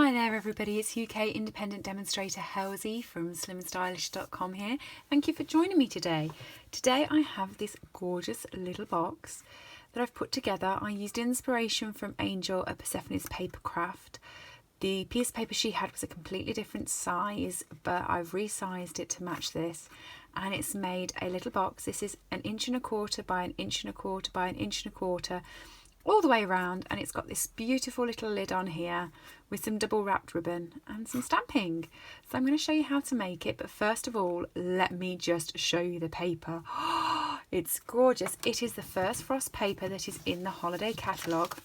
Hi there everybody, it's UK independent demonstrator Halsey from slimandstylish.com here. Thank you for joining me today. Today I have this gorgeous little box that I've put together. I used inspiration from Angel at Persephone's Paper Craft. The piece of paper she had was a completely different size, but I've resized it to match this, and it's made a little box. This is 1.25 inches by 1.25 inches by 1.25 inches all the way around, and it's got this beautiful little lid on here with some double wrapped ribbon and some stamping. So I'm going to show you how to make it, but first of all let me just show you the paper. It's gorgeous. It is the first frost paper that is in the holiday catalogue.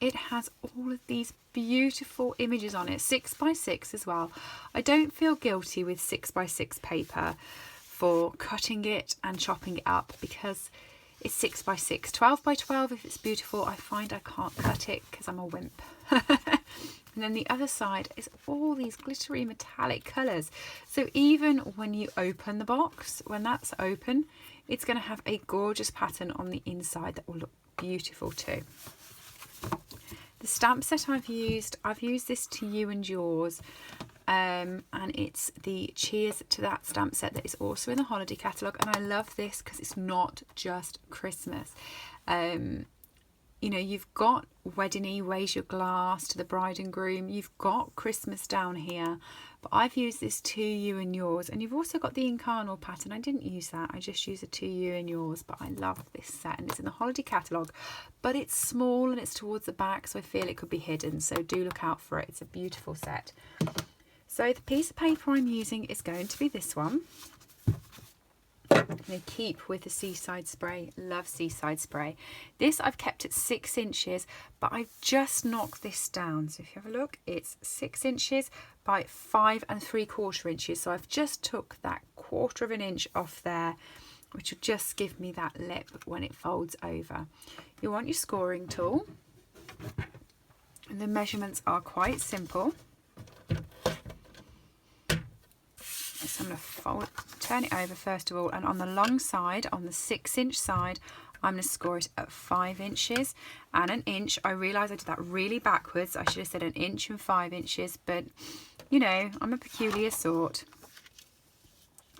It has all of these beautiful images on it, 6x6 as well. I don't feel guilty with 6x6 paper for cutting it and chopping it up because it's 6x6. 12x12 if it's beautiful. I find I can't cut it because I'm a wimp. And then the other side is all these glittery metallic colours. So even when you open the box, when that's open, it's going to have a gorgeous pattern on the inside that will look beautiful too. The stamp set I've used this To You and Yours, and it's the Cheers to That stamp set that is also in the holiday catalogue, and I love this because it's not just Christmas. You know, you've got wedding-y, raise your glass to the bride and groom, you've got Christmas down here, but I've used this To You and Yours, and you've also got the Incarnal pattern. I didn't use that, I just used a To You and Yours, but I love this set, and it's in the holiday catalogue, but it's small and it's towards the back, so I feel it could be hidden, so do look out for it. It's a beautiful set. So the piece of paper I'm using is going to be this one. I'm going to keep with the Seaside Spray. Love Seaside Spray. This I've kept at 6 inches, but I've just knocked this down. So if you have a look, it's 6 inches by 5 3/4 inches. So I've just took that 1/4 inch off there, which will just give me that lip when it folds over. You want your scoring tool. And the measurements are quite simple. So I'm going to turn it over first of all, and on the long side, on the 6-inch side, I'm going to score it at 5 inches and 1 inch. I realise I did that really backwards. I should have said 1 inch and 5 inches, but you know, I'm a peculiar sort.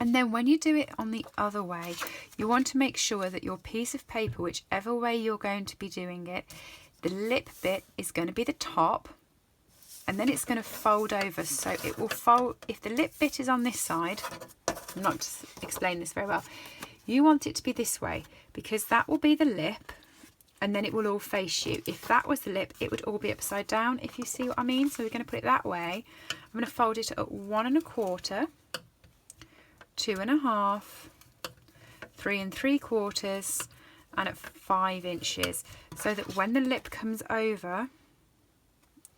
And then when you do it on the other way, you want to make sure that your piece of paper, whichever way you're going to be doing it, the lip bit is going to be the top, and then it's going to fold over. So it will fold, if the lip bit is on this side, I'm not to explain this very well, you want it to be this way, because that will be the lip, and then it will all face you. If that was the lip, it would all be upside down, if you see what I mean. So we're going to put it that way. I'm going to fold it at 1 1/4, 2 1/2, 3 3/4, and at 5 inches, so that when the lip comes over,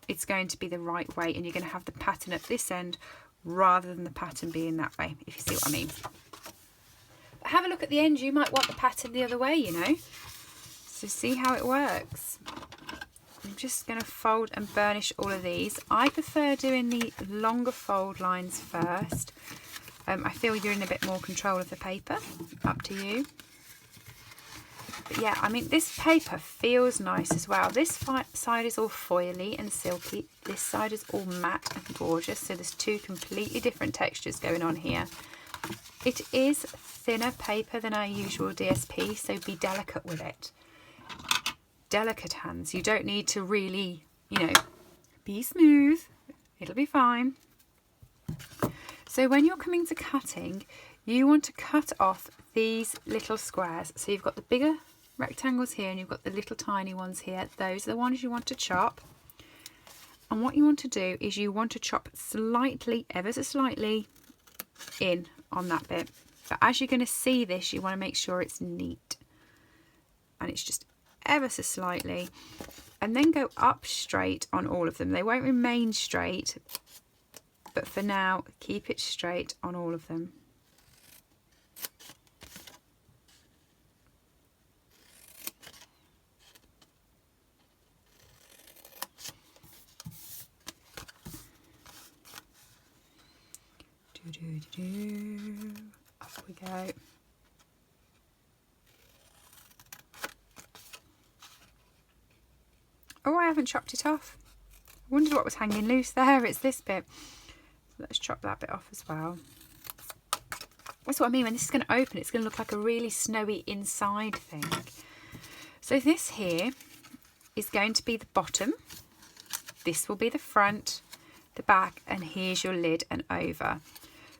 it's going to be the right way, and you're going to have the pattern at this end rather than the pattern being that way, if you see what I mean. But have a look at the end, you might want the pattern the other way, you know. So see how it works. I'm just going to fold and burnish all of these. I prefer doing the longer fold lines first. I feel you're in a bit more control of the paper, up to you. But yeah, I mean, this paper feels nice as well. This side is all foily and silky. This side is all matte and gorgeous. So there's two completely different textures going on here. It is thinner paper than our usual DSP, so be delicate with it. Delicate hands. You don't need to really, you know, be smooth. It'll be fine. So when you're coming to cutting, you want to cut off these little squares. So you've got the bigger rectangles here and you've got the little tiny ones here. Those are the ones you want to chop. And what you want to do is you want to chop slightly, ever so slightly, in on that bit. But as you're going to see this, you want to make sure it's neat. And it's just ever so slightly. And then go up straight on all of them. They won't remain straight, but for now, keep it straight on all of them. Up we go. Oh, I haven't chopped it off. wondered what was hanging loose there. It's this bit. Let's chop that bit off as well. That's what I mean. When this is going to open, it's going to look like a really snowy inside thing. So this here is going to be the bottom. This will be the front, the back, and here's your lid and over.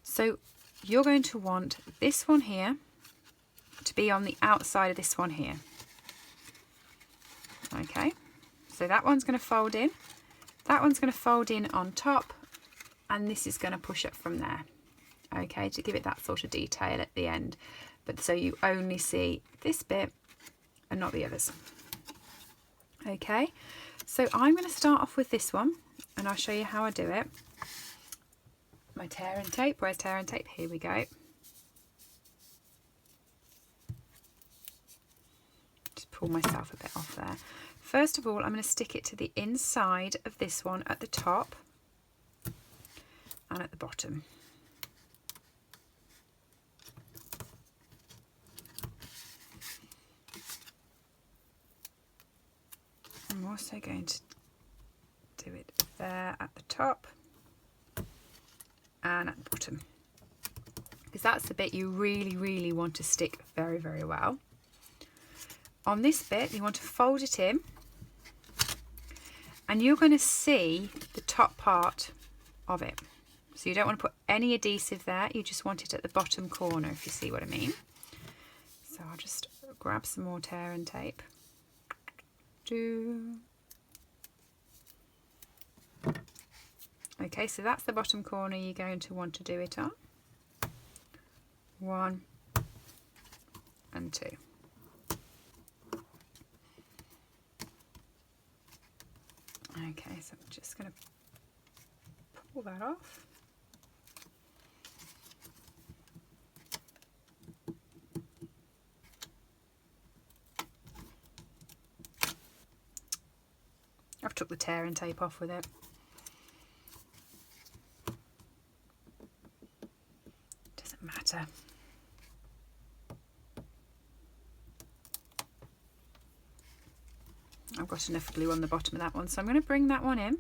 So you're going to want this one here to be on the outside of this one here. Okay, so that one's going to fold in. That one's going to fold in on top, and this is going to push up from there. Okay, to give it that sort of detail at the end. But so you only see this bit and not the others. Okay, so I'm going to start off with this one, and I'll show you how I do it. My tear and tape. Where's tear and tape? Here we go. Just pull myself a bit off there. First of all, I'm going to stick it to the inside of this one at the top and at the bottom. I'm also going to do it there at the top and at the bottom, because that's the bit you really want to stick very well. On this bit, you want to fold it in, and you're going to see the top part of it. So you don't want to put any adhesive there, you just want it at the bottom corner, if you see what I mean. So I'll just grab some more tear and tape. Okay, so that's the bottom corner you're going to want to do it on. 1 and 2. Okay, so I'm just going to pull that off. I've took the tear and tape off with it. Doesn't matter. I've got enough glue on the bottom of that one, so I'm going to bring that one in.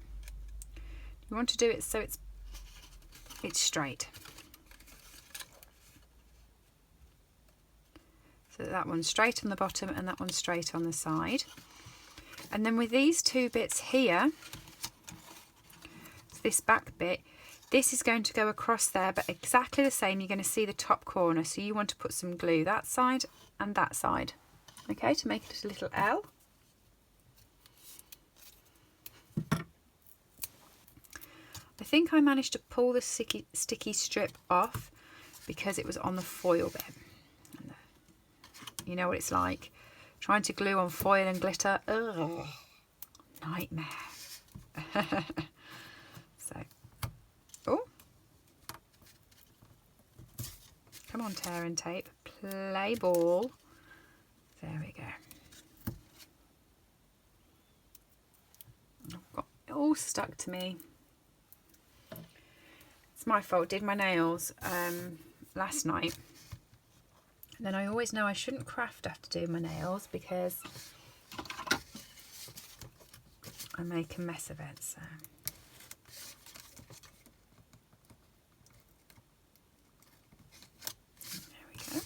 You want to do it so it's straight. So that one's straight on the bottom and that one's straight on the side. And then with these two bits here, this back bit, this is going to go across there, but exactly the same. You're going to see the top corner, so you want to put some glue that side and that side, okay, to make it a little L. I think I managed to pull the sticky strip off because it was on the foil bit. You know what it's like trying to glue on foil and glitter. Ugh, nightmare. So, oh, come on, tear and tape, play ball. There we go. I've got it all stuck to me. It's my fault. Did my nails last night. And then I always know I shouldn't craft after doing my nails because I make a mess of it. So there we go.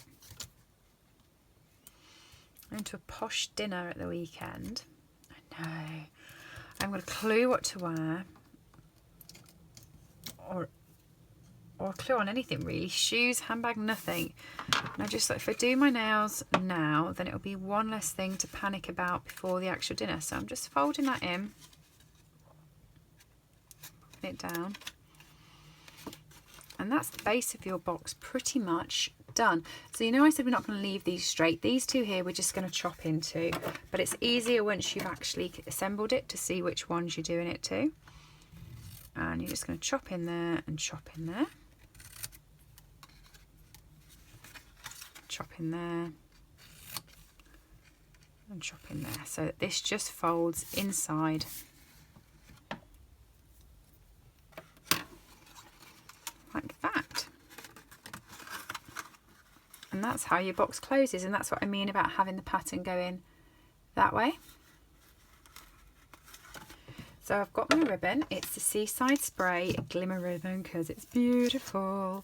I went to a posh dinner at the weekend. I know. I haven't got a clue what to wear. Or a clue on anything really. Shoes, handbag, nothing. And I just thought if I do my nails now, then it'll be one less thing to panic about before the actual dinner. So I'm just folding that in, putting it down. And that's the base of your box pretty much done. So you know I said we're not going to leave these straight. These two here we're just going to chop into. But it's easier once you've actually assembled it to see which ones you're doing it to. And you're just going to chop in there and chop in there. Chop in there and chop in there, so that this just folds inside like that. And that's how your box closes, and that's what I mean about having the pattern going that way. So I've got my ribbon. It's the Seaside Spray Glimmer Ribbon because it's beautiful.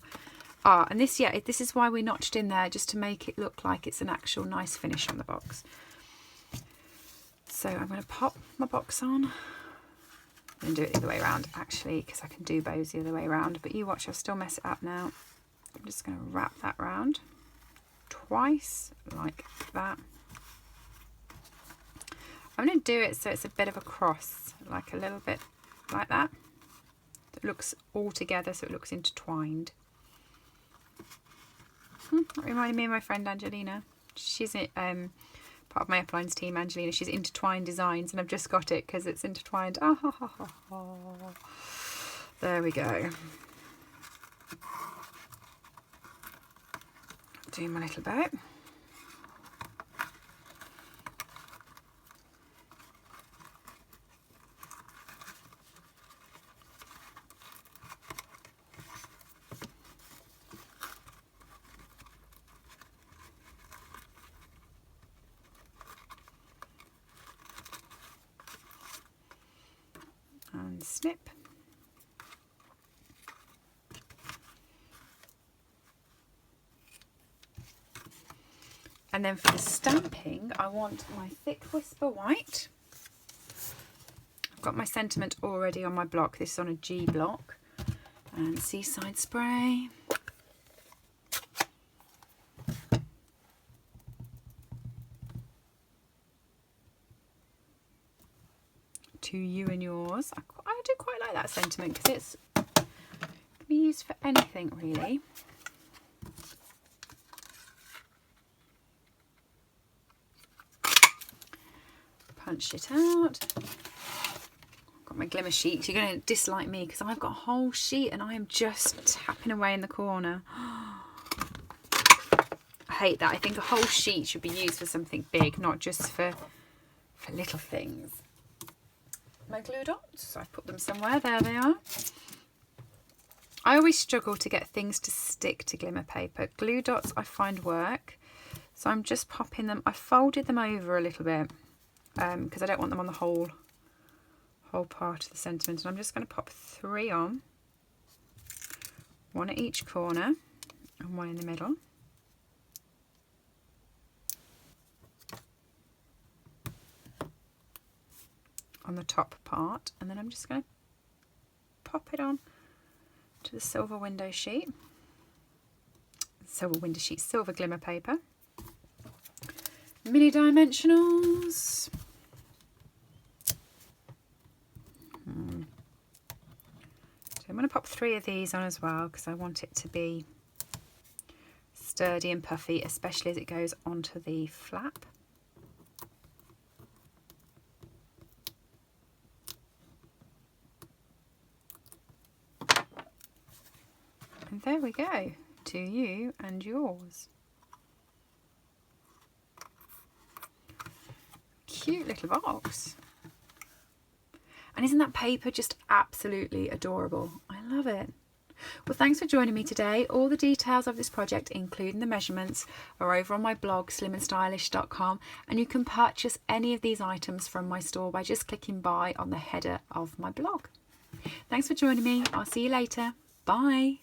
Ah, and this is why we notched in there, just to make it look like it's an actual nice finish on the box. So I'm going to pop my box on and do it the other way around, actually, because I can do bows the other way around. But you watch, I'll still mess it up now. I'm just going to wrap that round twice, like that. I'm going to do it so it's a bit of a cross, like a little bit like that. It looks all together, so it looks intertwined. That reminded me of my friend Angelina. She's part of my uplines team, Angelina. She's Intertwined Designs, and I've just got it because it's intertwined. There we go. Doing my little bow. And snip. And then for the stamping, I want my thick Whisper White. I've got my sentiment already on my block. This is on a G block. And Seaside Spray. To you and yours. I do quite like that sentiment because it can be used for anything really. Punch it out. I've got my glimmer sheet. You're going to dislike me because I've got a whole sheet and I am just tapping away in the corner. I hate that. I think a whole sheet should be used for something big, not just for little things. My glue dots, I've put them somewhere. There they are. I always struggle to get things to stick to glimmer paper. Glue dots I find work. So I'm just popping them. I folded them over a little bit because I don't want them on the whole part of the sentiment. And I'm just going to pop 3 on. 1 at each corner and 1 in the middle. On the top part, and then I'm just going to pop it on to the silver window sheet. Silver glimmer paper. Mini dimensionals. So I'm going to pop 3 of these on as well because I want it to be sturdy and puffy, especially as it goes onto the flap. And there we go, to you and yours. Cute little box. And isn't that paper just absolutely adorable? I love it. Well, thanks for joining me today. All the details of this project, including the measurements, are over on my blog, slimandstylish.com, and you can purchase any of these items from my store by just clicking buy on the header of my blog. Thanks for joining me. I'll see you later. Bye.